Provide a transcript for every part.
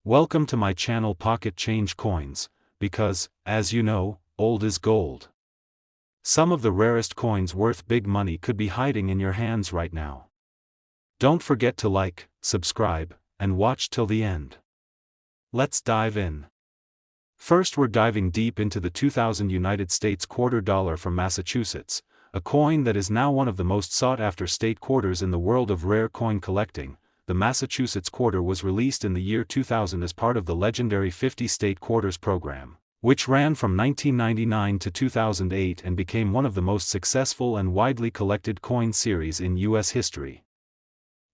Welcome to my channel Pocket Change Coins, because, as you know, old is gold. Some of the rarest coins worth big money could be hiding in your hands right now. Don't forget to like, subscribe, and watch till the end. Let's dive in. First, we're diving deep into the 2000 United States quarter dollar from Massachusetts, a coin that is now one of the most sought-after state quarters in the world of rare coin collecting. The Massachusetts quarter was released in the year 2000 as part of the legendary 50 State Quarters program, which ran from 1999 to 2008 and became one of the most successful and widely collected coin series in U.S. history.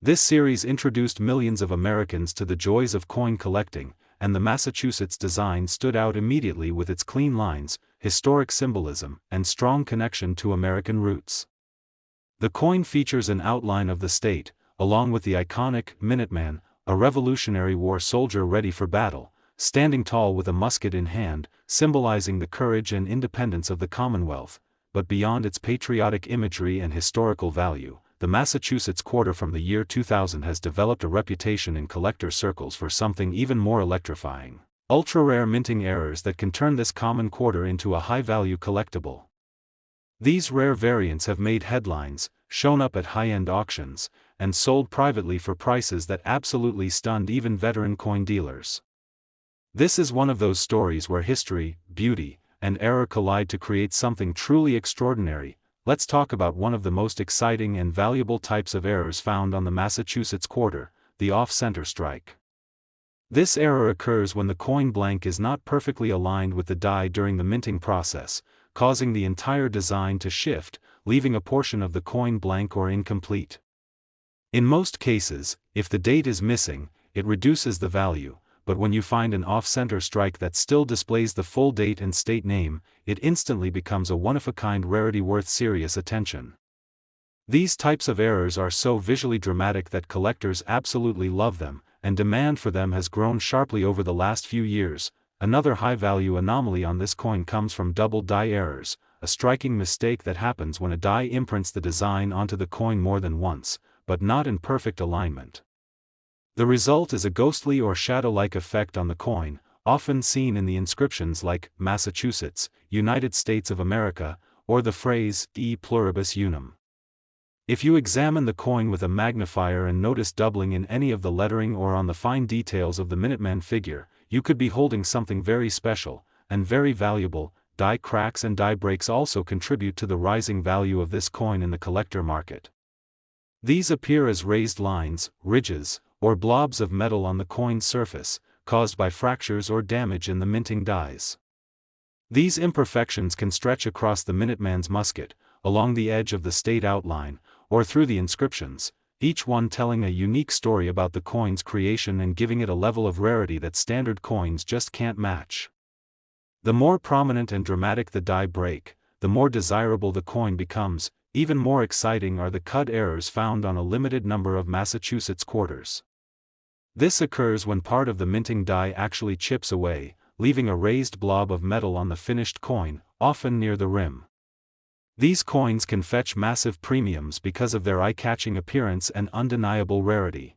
This series introduced millions of Americans to the joys of coin collecting, and the Massachusetts design stood out immediately with its clean lines, historic symbolism, and strong connection to American roots. The coin features an outline of the state, along with the iconic Minuteman, a Revolutionary War soldier ready for battle, standing tall with a musket in hand, symbolizing the courage and independence of the Commonwealth. But beyond its patriotic imagery and historical value, the Massachusetts quarter from the year 2000 has developed a reputation in collector circles for something even more electrifying: ultra-rare minting errors that can turn this common quarter into a high-value collectible. These rare variants have made headlines, shown up at high-end auctions, and sold privately for prices that absolutely stunned even veteran coin dealers. This is one of those stories where history, beauty, and error collide to create something truly extraordinary. Let's talk about one of the most exciting and valuable types of errors found on the Massachusetts quarter, the off-center strike. This error occurs when the coin blank is not perfectly aligned with the die during the minting process, causing the entire design to shift, leaving a portion of the coin blank or incomplete. In most cases, if the date is missing, it reduces the value, but when you find an off-center strike that still displays the full date and state name, it instantly becomes a one-of-a-kind rarity worth serious attention. These types of errors are so visually dramatic that collectors absolutely love them, and demand for them has grown sharply over the last few years. Another high-value anomaly on this coin comes from double die errors, a striking mistake that happens when a die imprints the design onto the coin more than once, but not in perfect alignment. The result is a ghostly or shadow-like effect on the coin, often seen in the inscriptions like Massachusetts, United States of America, or the phrase E pluribus unum. If you examine the coin with a magnifier and notice doubling in any of the lettering or on the fine details of the Minuteman figure, you could be holding something very special, and very valuable. Die cracks and die breaks also contribute to the rising value of this coin in the collector market. These appear as raised lines, ridges, or blobs of metal on the coin's surface, caused by fractures or damage in the minting dies. These imperfections can stretch across the Minuteman's musket, along the edge of the state outline, or through the inscriptions, each one telling a unique story about the coin's creation and giving it a level of rarity that standard coins just can't match. The more prominent and dramatic the die break, the more desirable the coin becomes. Even more exciting are the cut errors found on a limited number of Massachusetts quarters. This occurs when part of the minting die actually chips away, leaving a raised blob of metal on the finished coin, often near the rim. These coins can fetch massive premiums because of their eye-catching appearance and undeniable rarity.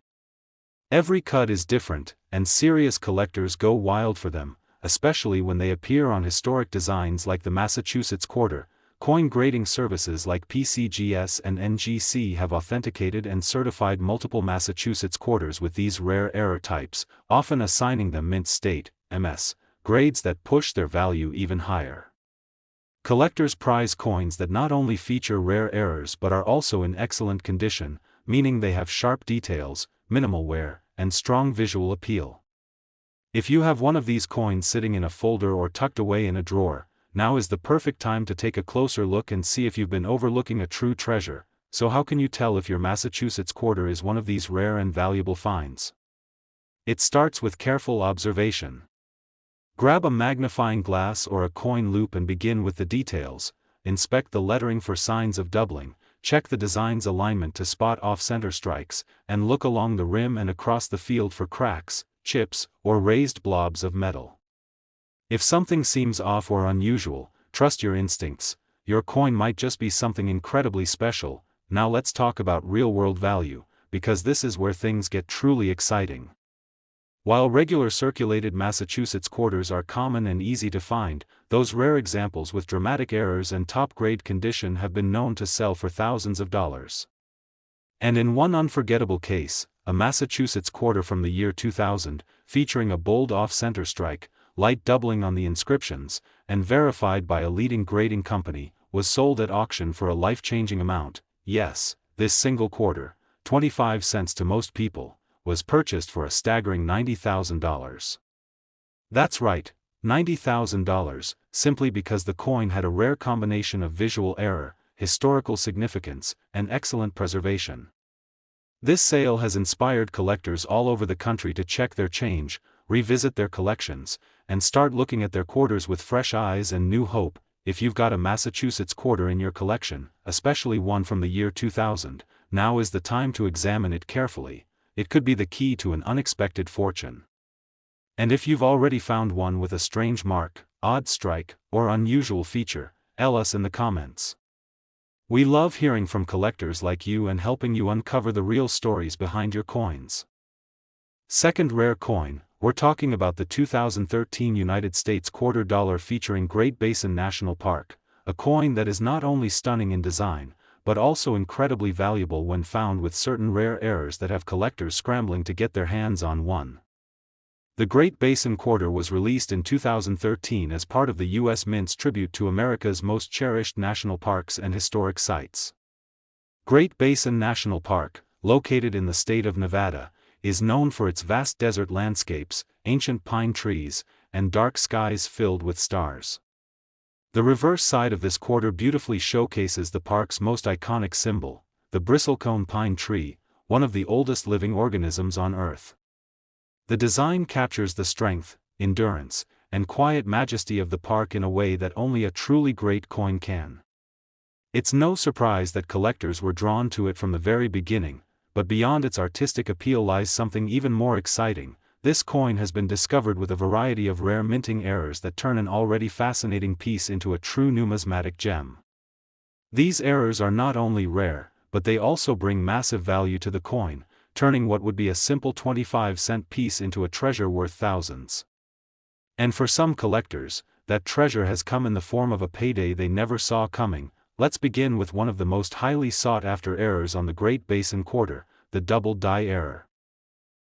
Every cut is different, and serious collectors go wild for them, especially when they appear on historic designs like the Massachusetts quarter. Coin grading services like PCGS and NGC have authenticated and certified multiple Massachusetts quarters with these rare error types, often assigning them mint state, MS, grades that push their value even higher. Collectors prize coins that not only feature rare errors but are also in excellent condition, meaning they have sharp details, minimal wear, and strong visual appeal. If you have one of these coins sitting in a folder or tucked away in a drawer, now is the perfect time to take a closer look and see if you've been overlooking a true treasure. So how can you tell if your Massachusetts quarter is one of these rare and valuable finds? It starts with careful observation. Grab a magnifying glass or a coin loop and begin with the details. Inspect the lettering for signs of doubling, check the design's alignment to spot off-center strikes, and look along the rim and across the field for cracks, chips, or raised blobs of metal. If something seems off or unusual, trust your instincts. Your coin might just be something incredibly special. Now let's talk about real-world value, because this is where things get truly exciting. While regular circulated Massachusetts quarters are common and easy to find, those rare examples with dramatic errors and top-grade condition have been known to sell for thousands of dollars. And in one unforgettable case, a Massachusetts quarter from the year 2000, featuring a bold off-center strike, light doubling on the inscriptions, and verified by a leading grading company, was sold at auction for a life-changing amount. Yes, this single quarter, 25 cents to most people, was purchased for a staggering $90,000. That's right, $90,000, simply because the coin had a rare combination of visual error, historical significance, and excellent preservation. This sale has inspired collectors all over the country to check their change, revisit their collections, and start looking at their quarters with fresh eyes and new hope. If you've got a Massachusetts quarter in your collection, especially one from the year 2000, now is the time to examine it carefully. It could be the key to an unexpected fortune. And if you've already found one with a strange mark, odd strike, or unusual feature, tell us in the comments. We love hearing from collectors like you and helping you uncover the real stories behind your coins. Second rare coin, we're talking about the 2013 United States quarter dollar featuring Great Basin National Park, a coin that is not only stunning in design, but also incredibly valuable when found with certain rare errors that have collectors scrambling to get their hands on one. The Great Basin quarter was released in 2013 as part of the U.S. Mint's tribute to America's most cherished national parks and historic sites. Great Basin National Park, located in the state of Nevada, is known for its vast desert landscapes, ancient pine trees, and dark skies filled with stars. The reverse side of this quarter beautifully showcases the park's most iconic symbol, the bristlecone pine tree, one of the oldest living organisms on Earth. The design captures the strength, endurance, and quiet majesty of the park in a way that only a truly great coin can. It's no surprise that collectors were drawn to it from the very beginning, but beyond its artistic appeal lies something even more exciting. This coin has been discovered with a variety of rare minting errors that turn an already fascinating piece into a true numismatic gem. These errors are not only rare, but they also bring massive value to the coin, turning what would be a simple 25-cent piece into a treasure worth thousands. And for some collectors, that treasure has come in the form of a payday they never saw coming. Let's begin with one of the most highly sought-after errors on the Great Basin quarter, the double die error.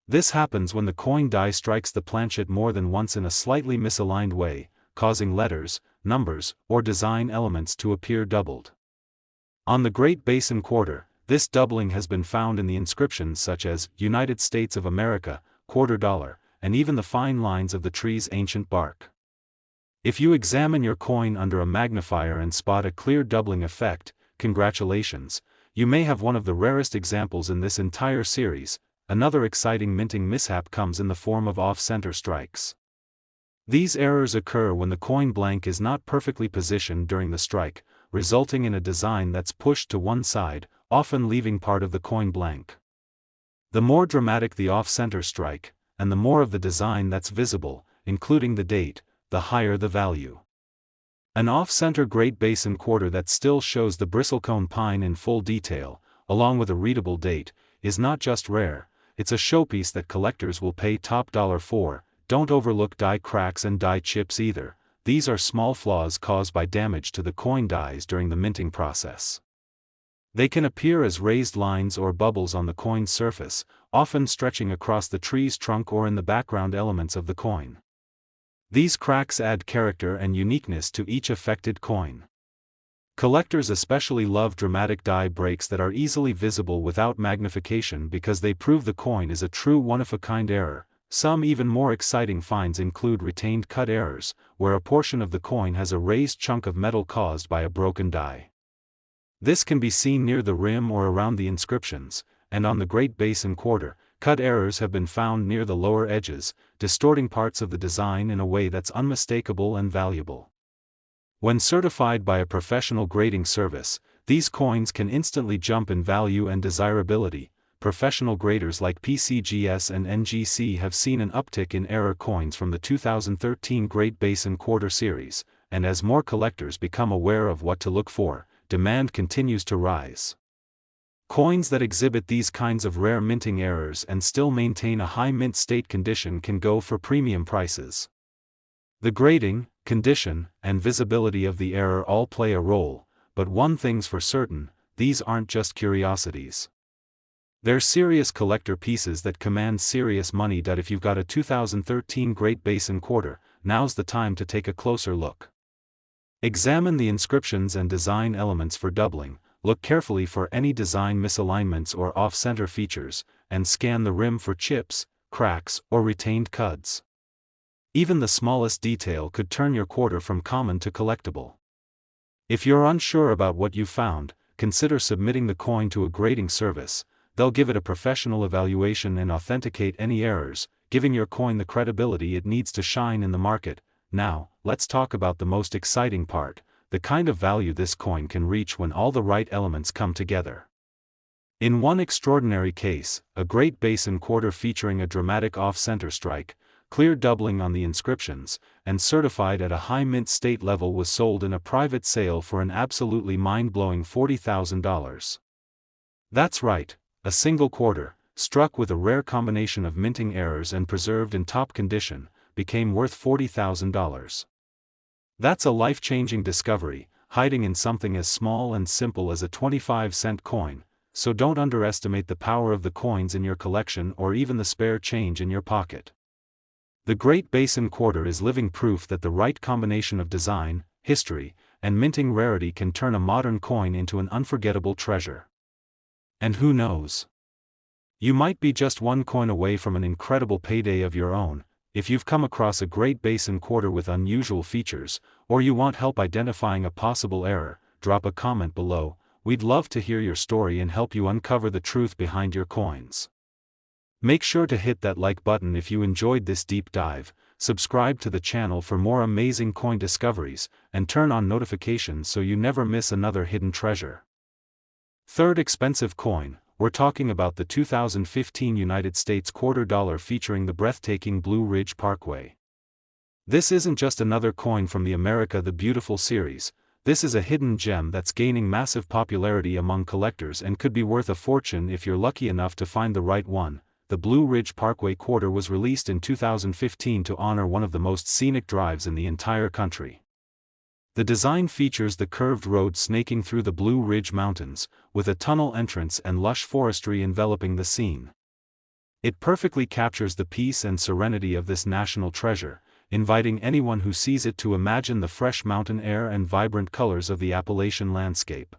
This happens when the coin die strikes the planchet more than once in a slightly misaligned way, causing letters, numbers, or design elements to appear doubled. On the Great Basin quarter, this doubling has been found in the inscriptions such as United States of America, quarter dollar, and even the fine lines of the tree's ancient bark. If you examine your coin under a magnifier and spot a clear doubling effect, congratulations, you may have one of the rarest examples in this entire series. Another exciting minting mishap comes in the form of off-center strikes. These errors occur when the coin blank is not perfectly positioned during the strike, resulting in a design that's pushed to one side, often leaving part of the coin blank. The more dramatic the off-center strike, and the more of the design that's visible, including the date, the higher the value. An off-center Great Basin quarter that still shows the bristlecone pine in full detail, along with a readable date, is not just rare, it's a showpiece that collectors will pay top dollar for. Don't overlook die cracks and die chips either. These are small flaws caused by damage to the coin dies during the minting process. They can appear as raised lines or bubbles on the coin's surface, often stretching across the tree's trunk or in the background elements of the coin. These cracks add character and uniqueness to each affected coin. Collectors especially love dramatic die breaks that are easily visible without magnification because they prove the coin is a true one-of-a-kind error. Some even more exciting finds include retained cut errors, where a portion of the coin has a raised chunk of metal caused by a broken die. This can be seen near the rim or around the inscriptions, and on the Great Basin quarter, cut errors have been found near the lower edges, distorting parts of the design in a way that's unmistakable and valuable. When certified by a professional grading service, these coins can instantly jump in value and desirability. Professional graders like PCGS and NGC have seen an uptick in error coins from the 2013 Great Basin Quarter Series, and as more collectors become aware of what to look for, demand continues to rise. Coins that exhibit these kinds of rare minting errors and still maintain a high mint state condition can go for premium prices. The grading, condition, and visibility of the error all play a role, but one thing's for certain, these aren't just curiosities. They're serious collector pieces that command serious money. If you've got a 2013 Great Basin quarter, now's the time to take a closer look. Examine the inscriptions and design elements for doubling, look carefully for any design misalignments or off-center features, and scan the rim for chips, cracks, or retained cuds. Even the smallest detail could turn your quarter from common to collectible. If you're unsure about what you found, consider submitting the coin to a grading service. They'll give it a professional evaluation and authenticate any errors, giving your coin the credibility it needs to shine in the market. Now, let's talk about the most exciting part, the kind of value this coin can reach when all the right elements come together. In one extraordinary case, a Great Basin quarter featuring a dramatic off-center strike, clear doubling on the inscriptions, and certified at a high mint state level was sold in a private sale for an absolutely mind-blowing $40,000. That's right, a single quarter, struck with a rare combination of minting errors and preserved in top condition, became worth $40,000. That's a life-changing discovery, hiding in something as small and simple as a 25-cent coin, so don't underestimate the power of the coins in your collection or even the spare change in your pocket. The Great Basin quarter is living proof that the right combination of design, history, and minting rarity can turn a modern coin into an unforgettable treasure. And who knows? You might be just one coin away from an incredible payday of your own. If you've come across a Great Basin quarter with unusual features, or you want help identifying a possible error, drop a comment below. We'd love to hear your story and help you uncover the truth behind your coins. Make sure to hit that like button if you enjoyed this deep dive, subscribe to the channel for more amazing coin discoveries, and turn on notifications so you never miss another hidden treasure. Third expensive coin, we're talking about the 2015 United States quarter dollar featuring the breathtaking Blue Ridge Parkway. This isn't just another coin from the America the Beautiful series, this is a hidden gem that's gaining massive popularity among collectors and could be worth a fortune if you're lucky enough to find the right one. The Blue Ridge Parkway quarter was released in 2015 to honor one of the most scenic drives in the entire country. The design features the curved road snaking through the Blue Ridge Mountains, with a tunnel entrance and lush forestry enveloping the scene. It perfectly captures the peace and serenity of this national treasure, inviting anyone who sees it to imagine the fresh mountain air and vibrant colors of the Appalachian landscape.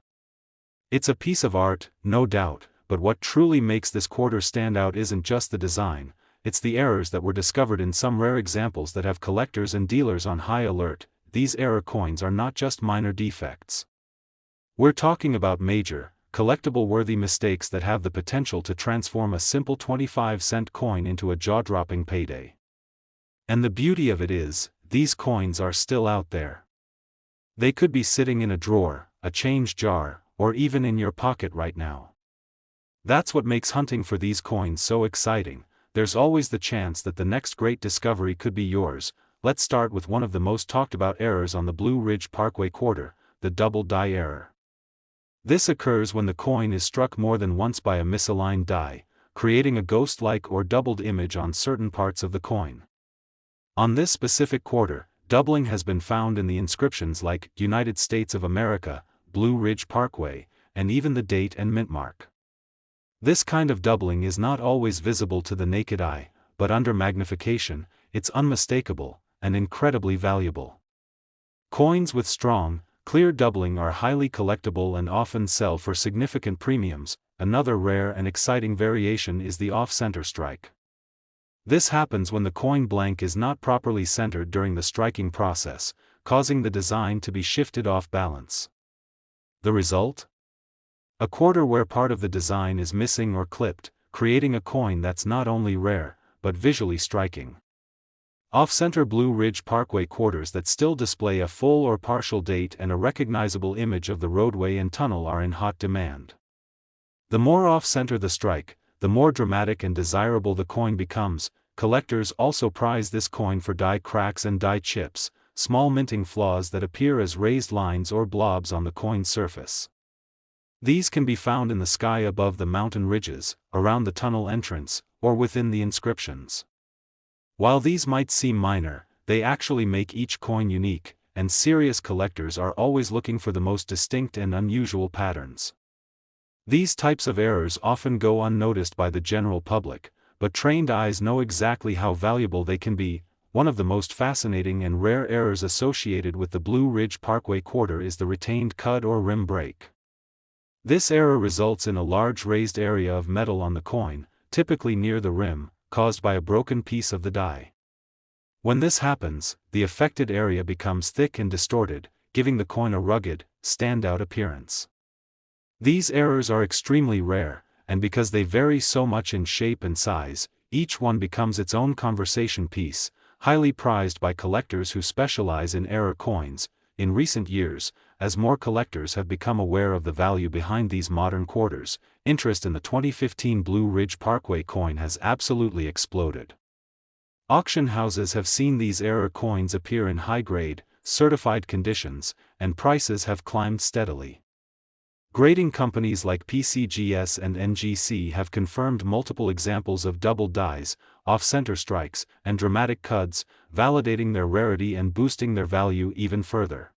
It's a piece of art, no doubt, but what truly makes this quarter stand out isn't just the design, it's the errors that were discovered in some rare examples that have collectors and dealers on high alert. These error coins are not just minor defects. We're talking about major, collectible-worthy mistakes that have the potential to transform a simple 25-cent coin into a jaw-dropping payday. And the beauty of it is, these coins are still out there. They could be sitting in a drawer, a change jar, or even in your pocket right now. That's what makes hunting for these coins so exciting. There's always the chance that the next great discovery could be yours. Let's start with one of the most talked about errors on the Blue Ridge Parkway quarter, the double die error. This occurs when the coin is struck more than once by a misaligned die, creating a ghost-like or doubled image on certain parts of the coin. On this specific quarter, doubling has been found in the inscriptions like United States of America, Blue Ridge Parkway, and even the date and mint mark. This kind of doubling is not always visible to the naked eye, but under magnification, it's unmistakable and incredibly valuable. Coins with strong, clear doubling are highly collectible and often sell for significant premiums. Another rare and exciting variation is the off-center strike. This happens when the coin blank is not properly centered during the striking process, causing the design to be shifted off balance. The result? A quarter where part of the design is missing or clipped, creating a coin that's not only rare, but visually striking. Off-center Blue Ridge Parkway quarters that still display a full or partial date and a recognizable image of the roadway and tunnel are in hot demand. The more off-center the strike, the more dramatic and desirable the coin becomes. Collectors also prize this coin for die cracks and die chips, small minting flaws that appear as raised lines or blobs on the coin's surface. These can be found in the sky above the mountain ridges, around the tunnel entrance, or within the inscriptions. While these might seem minor, they actually make each coin unique, and serious collectors are always looking for the most distinct and unusual patterns. These types of errors often go unnoticed by the general public, but trained eyes know exactly how valuable they can be. One of the most fascinating and rare errors associated with the Blue Ridge Parkway quarter is the retained cud or rim break. This error results in a large raised area of metal on the coin, typically near the rim, caused by a broken piece of the die. When this happens, the affected area becomes thick and distorted, giving the coin a rugged, standout appearance. These errors are extremely rare, and because they vary so much in shape and size, each one becomes its own conversation piece, highly prized by collectors who specialize in error coins. In recent years, as more collectors have become aware of the value behind these modern quarters, interest in the 2015 Blue Ridge Parkway coin has absolutely exploded. Auction houses have seen these error coins appear in high-grade, certified conditions, and prices have climbed steadily. Grading companies like PCGS and NGC have confirmed multiple examples of double dies, off-center strikes, and dramatic cuds, validating their rarity and boosting their value even further.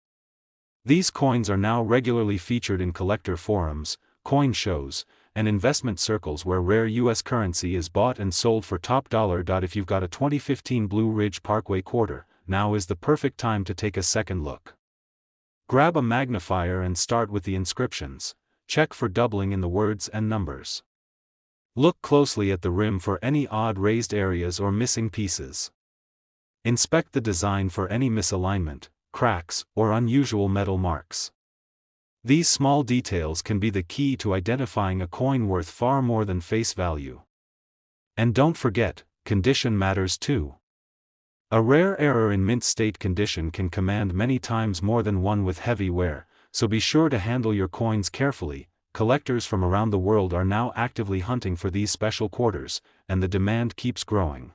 These coins are now regularly featured in collector forums, coin shows, and investment circles where rare U.S. currency is bought and sold for top dollar. If you've got a 2015 Blue Ridge Parkway quarter, now is the perfect time to take a second look. Grab a magnifier and start with the inscriptions. Check for doubling in the words and numbers. Look closely at the rim for any odd raised areas or missing pieces. Inspect the design for any misalignment, cracks, or unusual metal marks. These small details can be the key to identifying a coin worth far more than face value. And don't forget, condition matters too. A rare error in mint state condition can command many times more than one with heavy wear, so be sure to handle your coins carefully. Collectors from around the world are now actively hunting for these special quarters, and the demand keeps growing.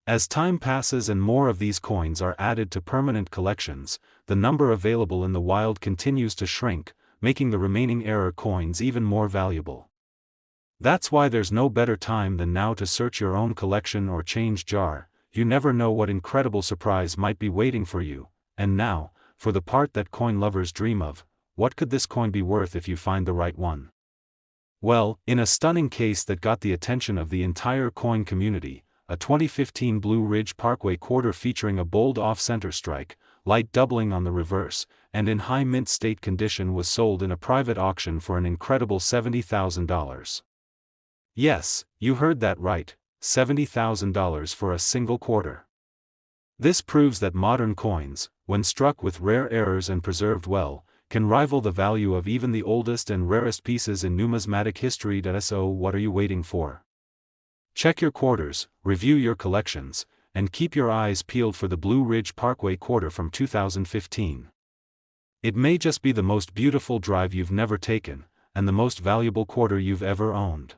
As time passes and more of these coins are added to permanent collections, the number available in the wild continues to shrink, making the remaining error coins even more valuable. That's why there's no better time than now to search your own collection or change jar. You never know what incredible surprise might be waiting for you. And now, for the part that coin lovers dream of, what could this coin be worth if you find the right one? Well, in a stunning case that got the attention of the entire coin community, a 2015 Blue Ridge Parkway quarter featuring a bold off-center strike, light doubling on the reverse, and in high mint state condition was sold in a private auction for an incredible $70,000. Yes, you heard that right, $70,000 for a single quarter. This proves that modern coins, when struck with rare errors and preserved well, can rival the value of even the oldest and rarest pieces in numismatic history. So what are you waiting for? Check your quarters, review your collections, and keep your eyes peeled for the Blue Ridge Parkway quarter from 2015. It may just be the most beautiful drive you've never taken, and the most valuable quarter you've ever owned.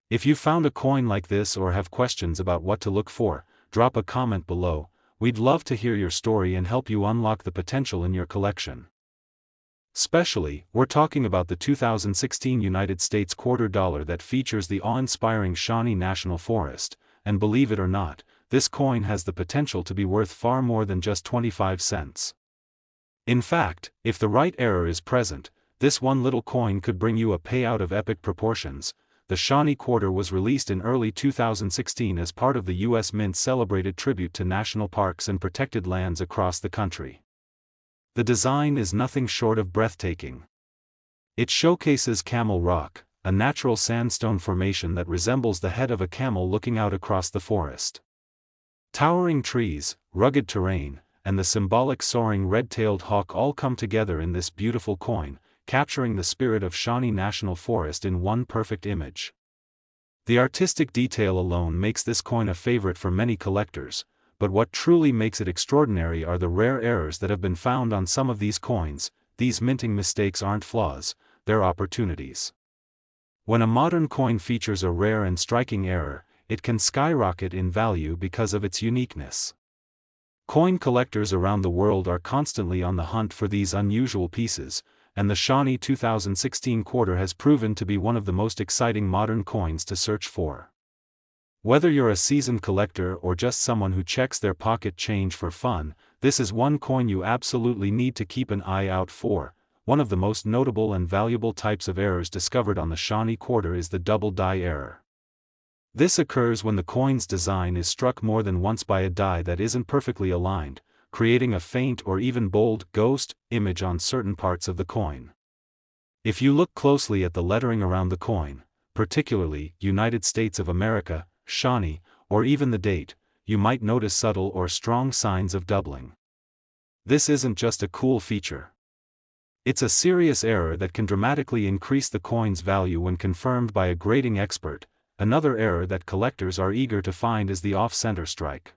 If you found a coin like this or have questions about what to look for, drop a comment below. We'd love to hear your story and help you unlock the potential in your collection. Especially, we're talking about the 2016 United States quarter dollar that features the awe-inspiring Shawnee National Forest, and believe it or not, this coin has the potential to be worth far more than just 25 cents. In fact, if the right error is present, this one little coin could bring you a payout of epic proportions. The Shawnee quarter was released in early 2016 as part of the U.S. Mint's celebrated tribute to national parks and protected lands across the country. The design is nothing short of breathtaking. It showcases Camel Rock, a natural sandstone formation that resembles the head of a camel looking out across the forest. Towering trees, rugged terrain, and the symbolic soaring red-tailed hawk all come together in this beautiful coin, capturing the spirit of Shawnee National Forest in one perfect image. The artistic detail alone makes this coin a favorite for many collectors, but what truly makes it extraordinary are the rare errors that have been found on some of these coins. These minting mistakes aren't flaws, they're opportunities. When a modern coin features a rare and striking error, it can skyrocket in value because of its uniqueness. Coin collectors around the world are constantly on the hunt for these unusual pieces, and the Shawnee 2016 quarter has proven to be one of the most exciting modern coins to search for. Whether you're a seasoned collector or just someone who checks their pocket change for fun, this is one coin you absolutely need to keep an eye out for. One of the most notable and valuable types of errors discovered on the Shawnee quarter is the double die error. This occurs when the coin's design is struck more than once by a die that isn't perfectly aligned, creating a faint or even bold ghost image on certain parts of the coin. If you look closely at the lettering around the coin, particularly United States of America, Shawnee, or even the date, you might notice subtle or strong signs of doubling. This isn't just a cool feature. It's a serious error that can dramatically increase the coin's value when confirmed by a grading expert. Another error that collectors are eager to find is the off-center strike.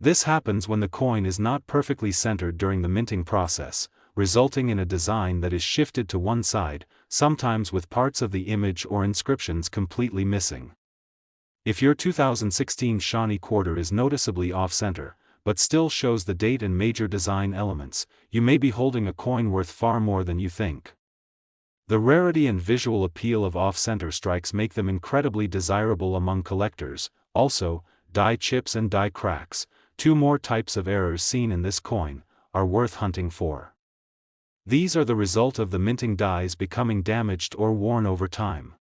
This happens when the coin is not perfectly centered during the minting process, resulting in a design that is shifted to one side, sometimes with parts of the image or inscriptions completely missing. If your 2016 Shawnee quarter is noticeably off-center, but still shows the date and major design elements, you may be holding a coin worth far more than you think. The rarity and visual appeal of off-center strikes make them incredibly desirable among collectors. Also, die chips and die cracks, two more types of errors seen in this coin, are worth hunting for. These are the result of the minting dies becoming damaged or worn over time.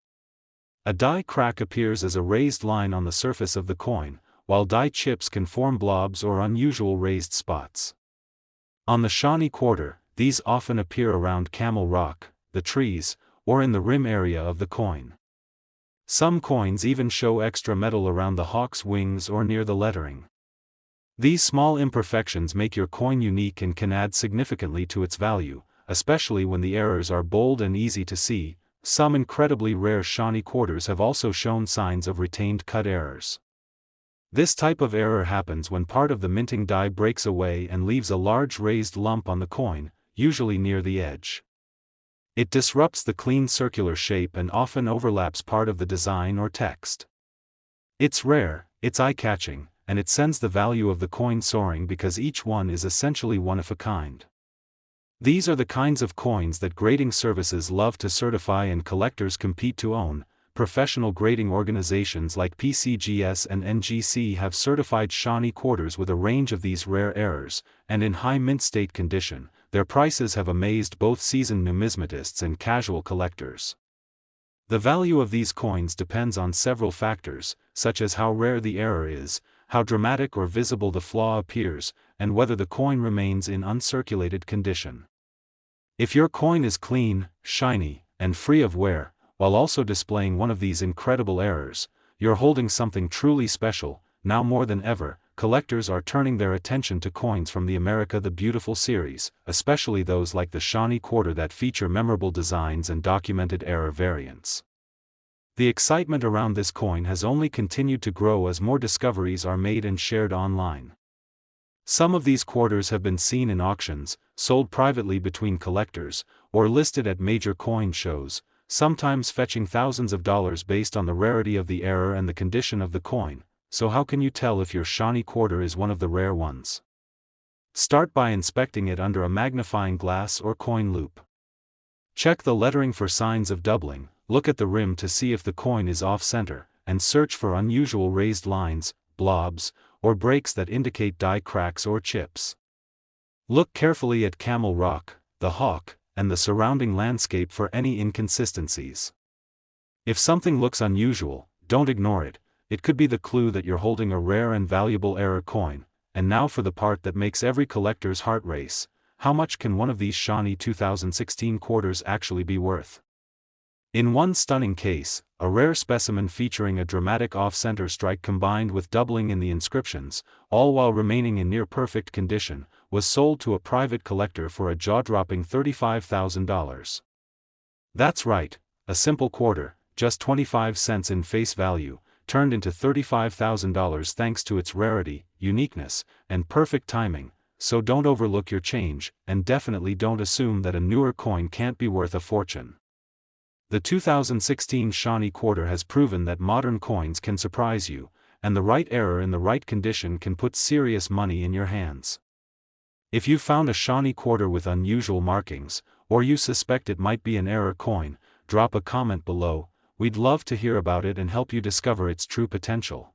A die crack appears as a raised line on the surface of the coin, while die chips can form blobs or unusual raised spots. On the Shawnee quarter, these often appear around Camel Rock, the trees, or in the rim area of the coin. Some coins even show extra metal around the hawk's wings or near the lettering. These small imperfections make your coin unique and can add significantly to its value, especially when the errors are bold and easy to see. Some incredibly rare Shawnee quarters have also shown signs of retained cut errors. This type of error happens when part of the minting die breaks away and leaves a large raised lump on the coin, usually near the edge. It disrupts the clean circular shape and often overlaps part of the design or text. It's rare, it's eye-catching, and it sends the value of the coin soaring because each one is essentially one of a kind. These are the kinds of coins that grading services love to certify and collectors compete to own. Professional grading organizations like PCGS and NGC have certified Shawnee quarters with a range of these rare errors, and in high mint state condition, their prices have amazed both seasoned numismatists and casual collectors. The value of these coins depends on several factors, such as how rare the error is, how dramatic or visible the flaw appears, and whether the coin remains in uncirculated condition. If your coin is clean, shiny, and free of wear, while also displaying one of these incredible errors, you're holding something truly special. Now more than ever, collectors are turning their attention to coins from the America the Beautiful series, especially those like the Shawnee quarter that feature memorable designs and documented error variants. The excitement around this coin has only continued to grow as more discoveries are made and shared online. Some of these quarters have been seen in auctions, sold privately between collectors, or listed at major coin shows, sometimes fetching thousands of dollars based on the rarity of the error and the condition of the coin. So how can you tell if your Shawnee quarter is one of the rare ones? Start by inspecting it under a magnifying glass or coin loop. Check the lettering for signs of doubling, look at the rim to see if the coin is off-center, and search for unusual raised lines, blobs, or breaks that indicate die cracks or chips. Look carefully at Camel Rock, the hawk, and the surrounding landscape for any inconsistencies. If something looks unusual, don't ignore it. It could be the clue that you're holding a rare and valuable error coin. And now for the part that makes every collector's heart race: how much can one of these Shawnee 2016 quarters actually be worth? In one stunning case, a rare specimen featuring a dramatic off-center strike combined with doubling in the inscriptions, all while remaining in near-perfect condition, was sold to a private collector for a jaw-dropping $35,000. That's right, a simple quarter, just 25 cents in face value, turned into $35,000 thanks to its rarity, uniqueness, and perfect timing. So don't overlook your change, and definitely don't assume that a newer coin can't be worth a fortune. The 2016 Shawnee quarter has proven that modern coins can surprise you, and the right error in the right condition can put serious money in your hands. If you found a Shawnee quarter with unusual markings, or you suspect it might be an error coin, drop a comment below. We'd love to hear about it and help you discover its true potential.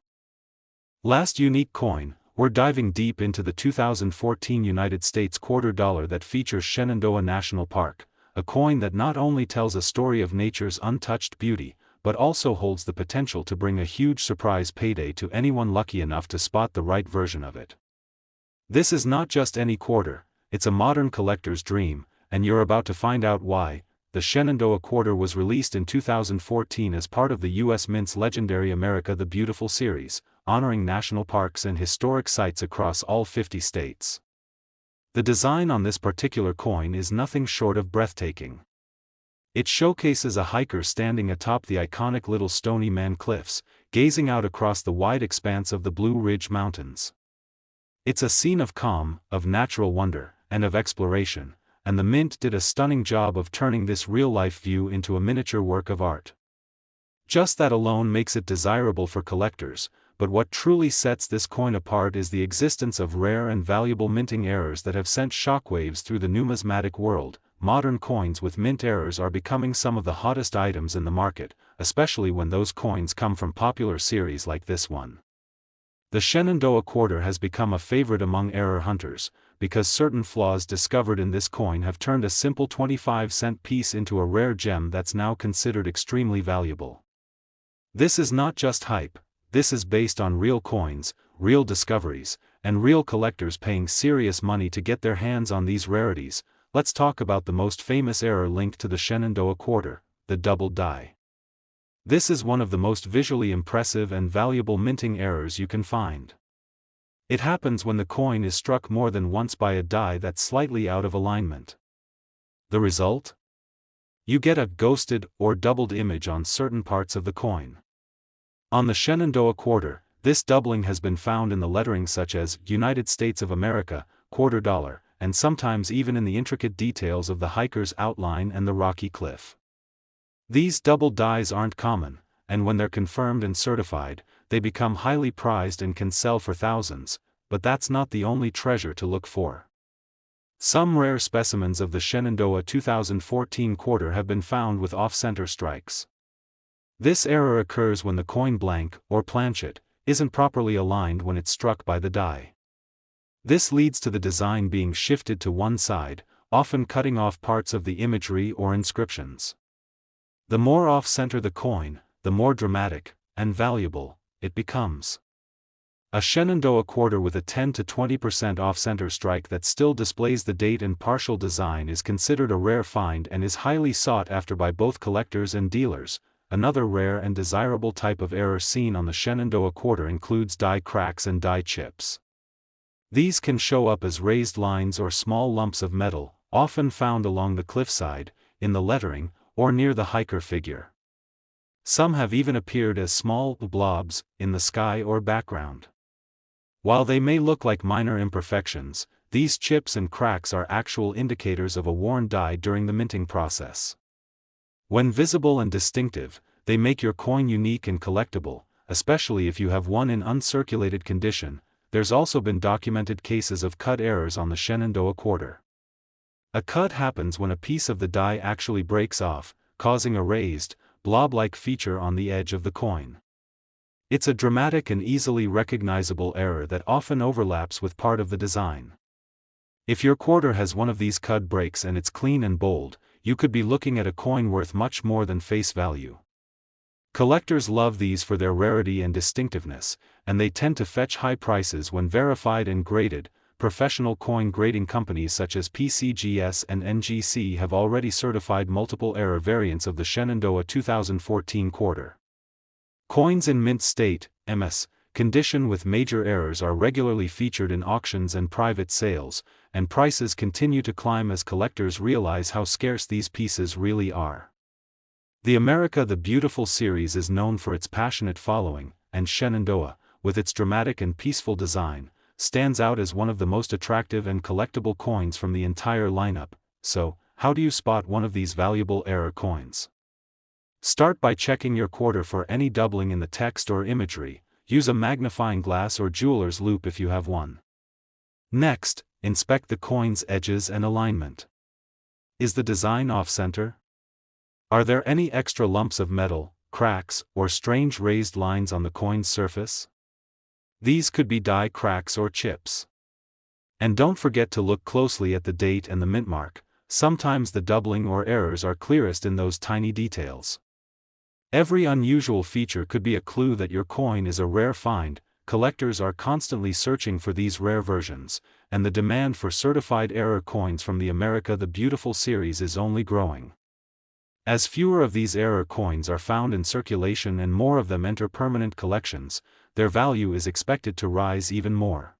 Last unique coin, we're diving deep into the 2014 United States quarter dollar that features Shenandoah National Park, a coin that not only tells a story of nature's untouched beauty, but also holds the potential to bring a huge surprise payday to anyone lucky enough to spot the right version of it. This is not just any quarter, it's a modern collector's dream, and you're about to find out why. The Shenandoah quarter was released in 2014 as part of the U.S. Mint's legendary America the Beautiful series, honoring national parks and historic sites across all 50 states. The design on this particular coin is nothing short of breathtaking. It showcases a hiker standing atop the iconic Little Stony Man Cliffs, gazing out across the wide expanse of the Blue Ridge Mountains. It's a scene of calm, of natural wonder, and of exploration, and the Mint did a stunning job of turning this real-life view into a miniature work of art. Just that alone makes it desirable for collectors, but what truly sets this coin apart is the existence of rare and valuable minting errors that have sent shockwaves through the numismatic world. Modern coins with mint errors are becoming some of the hottest items in the market, especially when those coins come from popular series like this one. The Shenandoah quarter has become a favorite among error hunters, because certain flaws discovered in this coin have turned a simple 25-cent piece into a rare gem that's now considered extremely valuable. This is not just hype, this is based on real coins, real discoveries, and real collectors paying serious money to get their hands on these rarities. Let's talk about the most famous error linked to the Shenandoah quarter, the double die. This is one of the most visually impressive and valuable minting errors you can find. It happens when the coin is struck more than once by a die that's slightly out of alignment. The result? You get a ghosted or doubled image on certain parts of the coin. On the Shenandoah quarter, this doubling has been found in the lettering such as United States of America, quarter dollar, and sometimes even in the intricate details of the hiker's outline and the rocky cliff. These double dies aren't common, and when they're confirmed and certified, they become highly prized and can sell for thousands, but that's not the only treasure to look for. Some rare specimens of the Shenandoah 2014 quarter have been found with off-center strikes. This error occurs when the coin blank, or planchet, isn't properly aligned when it's struck by the die. This leads to the design being shifted to one side, often cutting off parts of the imagery or inscriptions. The more off-center the coin, the more dramatic and valuable it becomes. A Shenandoah quarter with a 10 to 20% off-center strike that still displays the date and partial design is considered a rare find and is highly sought after by both collectors and dealers. Another rare and desirable type of error seen on the Shenandoah quarter includes die cracks and die chips. These can show up as raised lines or small lumps of metal, often found along the cliffside, in the lettering, or near the hiker figure. Some have even appeared as small blobs in the sky or background. While they may look like minor imperfections, these chips and cracks are actual indicators of a worn die during the minting process. When visible and distinctive, they make your coin unique and collectible, especially if you have one in uncirculated condition. There's also been documented cases of cut errors on the Shenandoah quarter. A cut happens when a piece of the die actually breaks off, causing a raised, blob-like feature on the edge of the coin. It's a dramatic and easily recognizable error that often overlaps with part of the design. If your quarter has one of these cut breaks and it's clean and bold, you could be looking at a coin worth much more than face value. Collectors love these for their rarity and distinctiveness, and they tend to fetch high prices when verified and graded. Professional coin grading companies such as PCGS and NGC have already certified multiple error variants of the Shenandoah 2014 quarter. Coins in mint state, MS, condition with major errors are regularly featured in auctions and private sales, and prices continue to climb as collectors realize how scarce these pieces really are. The America the Beautiful series is known for its passionate following, and Shenandoah, with its dramatic and peaceful design, stands out as one of the most attractive and collectible coins from the entire lineup. So, how do you spot one of these valuable error coins? Start by checking your quarter for any doubling in the text or imagery. Use a magnifying glass or jeweler's loupe if you have one. Next, inspect the coin's edges and alignment. Is the design off-center? Are there any extra lumps of metal, cracks, or strange raised lines on the coin's surface? These could be die cracks or chips. And don't forget to look closely at the date and the mint mark. Sometimes the doubling or errors are clearest in those tiny details. Every unusual feature could be a clue that your coin is a rare find. Collectors are constantly searching for these rare versions, and the demand for certified error coins from the America the Beautiful series is only growing. As fewer of these error coins are found in circulation and more of them enter permanent collections, their value is expected to rise even more.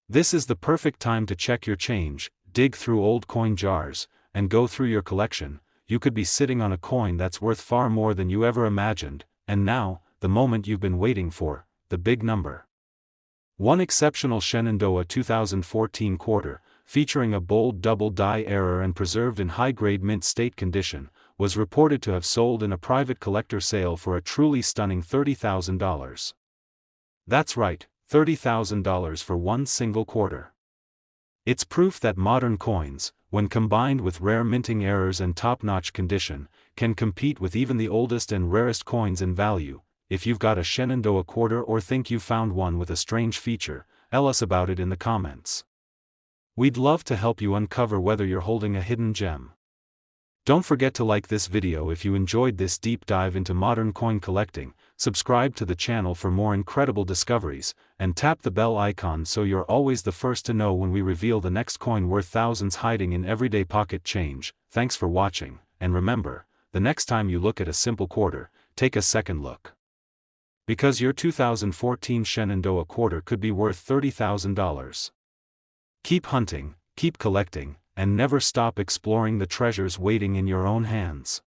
This is the perfect time to check your change, dig through old coin jars, and go through your collection. You could be sitting on a coin that's worth far more than you ever imagined, and now, the moment you've been waiting for, the big number. One exceptional Shenandoah 2014 quarter, featuring a bold double die error and preserved in high-grade mint state condition, was reported to have sold in a private collector sale for a truly stunning $30,000. That's right, $30,000 for one single quarter. It's proof that modern coins, when combined with rare minting errors and top-notch condition, can compete with even the oldest and rarest coins in value. If you've got a Shenandoah quarter or think you found one with a strange feature, tell us about it in the comments. We'd love to help you uncover whether you're holding a hidden gem. Don't forget to like this video if you enjoyed this deep dive into modern coin collecting, subscribe to the channel for more incredible discoveries, and tap the bell icon so you're always the first to know when we reveal the next coin worth thousands hiding in everyday pocket change. Thanks for watching, and remember, the next time you look at a simple quarter, take a second look. Because your 2014 Shenandoah quarter could be worth $30,000. Keep hunting, keep collecting, and never stop exploring the treasures waiting in your own hands.